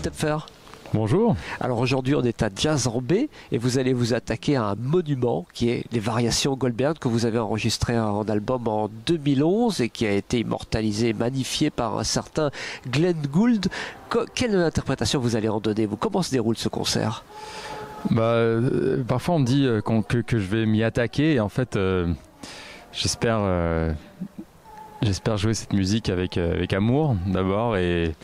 Tepfer. Bonjour. Alors aujourd'hui on est à Jazz en B et vous allez vous attaquer à un monument qui est les variations Goldberg que vous avez enregistré en album en 2011 et qui a été immortalisé, magnifié par un certain Glenn Gould. Quelle interprétation vous allez en donner vous? Comment se déroule ce concert? Parfois on me dit que je vais m'y attaquer et en fait j'espère jouer cette musique avec amour d'abord et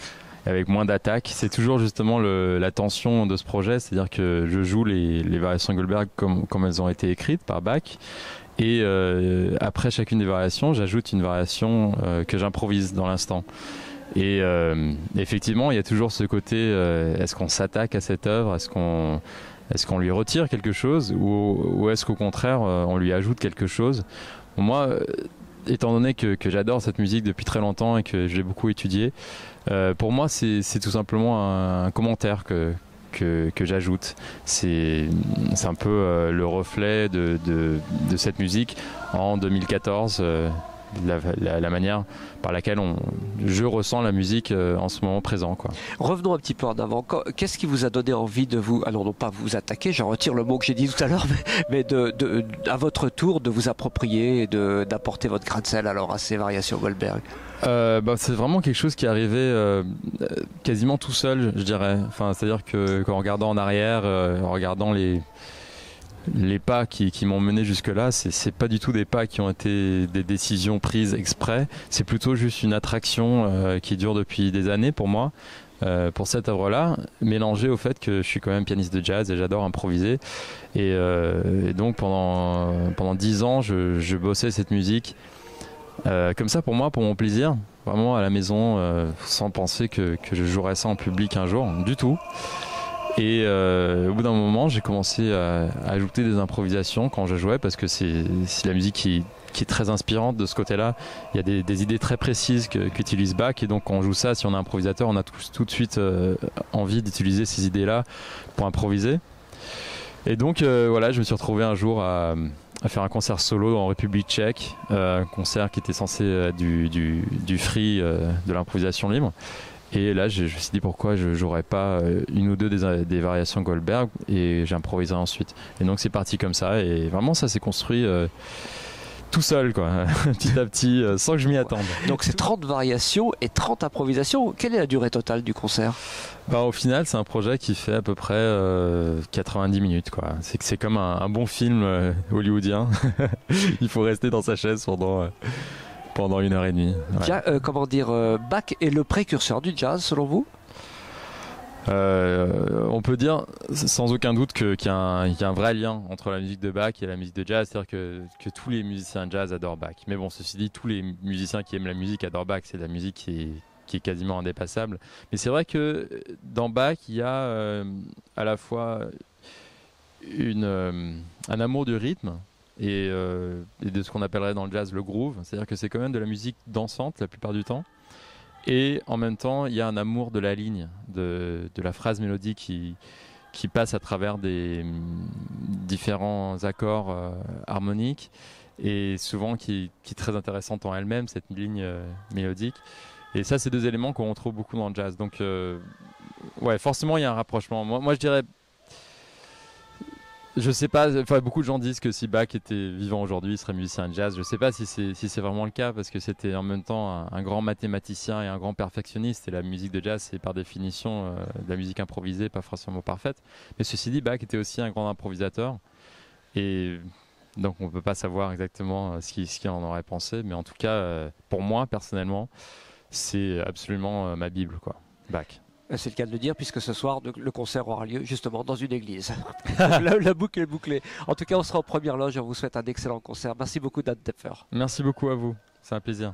avec moins d'attaque. C'est toujours justement la tension de ce projet, c'est-à-dire que je joue les variations Goldberg comme elles ont été écrites par Bach et après chacune des variations j'ajoute une variation que j'improvise dans l'instant. Et effectivement il y a toujours ce côté est-ce qu'on s'attaque à cette œuvre, est-ce qu'on lui retire quelque chose ou est-ce qu'au contraire on lui ajoute quelque chose. Moi étant donné que j'adore cette musique depuis très longtemps et que je l'ai beaucoup étudiée, pour moi c'est tout simplement un commentaire que j'ajoute. C'est un peu le reflet de cette musique en 2014, la manière par laquelle je ressens la musique en ce moment présent, quoi. Revenons un petit peu en avant. Qu'est-ce qui vous a donné envie de vous, alors non pas vous attaquer, j'en retire le mot que j'ai dit tout à l'heure, mais à votre tour de vous approprier et d'apporter votre grain de sel alors à ces variations Goldberg? C'est vraiment quelque chose qui est arrivé quasiment tout seul, je dirais. Enfin, c'est-à-dire qu'en regardant en arrière, en regardant les pas qui m'ont mené jusque-là, c'est pas du tout des pas qui ont été des décisions prises exprès, c'est plutôt juste une attraction qui dure depuis des années pour moi, pour cette œuvre-là, mélangée au fait que je suis quand même pianiste de jazz et j'adore improviser. Et donc pendant 10 ans, je bossais cette musique comme ça pour moi, pour mon plaisir, vraiment à la maison, sans penser que je jouerais ça en public un jour, du tout. Et au bout d'un moment, j'ai commencé à ajouter des improvisations quand je jouais parce que c'est la musique qui est très inspirante de ce côté-là. Il y a des idées très précises qu'utilise Bach et donc quand on joue ça, si on est improvisateur, on a tout de suite envie d'utiliser ces idées-là pour improviser. Et donc voilà, je me suis retrouvé un jour à faire un concert solo en République tchèque, un concert qui était censé être du free, de l'improvisation libre. Et là, je me suis dit pourquoi je jouerais pas une ou deux des variations Goldberg et j'improviserai ensuite. Et donc c'est parti comme ça et vraiment ça s'est construit tout seul, quoi, petit à petit, sans que je m'y attende. Donc c'est 30 variations et 30 improvisations. Quelle est la durée totale du concert? Au final, c'est un projet qui fait à peu près 90 minutes, quoi. C'est comme un bon film hollywoodien. Il faut rester dans sa chaise pendant 1h30. Ouais. Comment dire, Bach est le précurseur du jazz selon vous? On peut dire sans aucun doute qu'il y a un vrai lien entre la musique de Bach et la musique de jazz, c'est-à-dire que tous les musiciens de jazz adorent Bach. Mais bon, ceci dit, tous les musiciens qui aiment la musique adorent Bach, c'est de la musique qui est quasiment indépassable. Mais c'est vrai que dans Bach, il y a à la fois un amour du rythme, et de ce qu'on appellerait dans le jazz le groove, c'est-à-dire que c'est quand même de la musique dansante la plupart du temps et en même temps il y a un amour de la ligne, de la phrase mélodique qui passe à travers des différents accords harmoniques et souvent qui est très intéressante en elle-même, cette ligne mélodique. Et ça c'est deux éléments qu'on retrouve beaucoup dans le jazz, donc ouais, forcément il y a un rapprochement. Moi je dirais, je sais pas, enfin beaucoup de gens disent que si Bach était vivant aujourd'hui, il serait musicien de jazz. Je sais pas si c'est vraiment le cas parce que c'était en même temps un grand mathématicien et un grand perfectionniste et la musique de jazz c'est par définition de la musique improvisée, pas forcément parfaite. Mais ceci dit, Bach était aussi un grand improvisateur et donc on peut pas savoir exactement ce qu'il en aurait pensé, mais en tout cas pour moi personnellement c'est absolument ma bible, quoi, Bach. C'est le cas de le dire puisque ce soir le concert aura lieu justement dans une église. la boucle est bouclée. En tout cas, on sera en première loge. On vous souhaite un excellent concert. Merci beaucoup, Dan Tepfer. Merci beaucoup à vous. C'est un plaisir.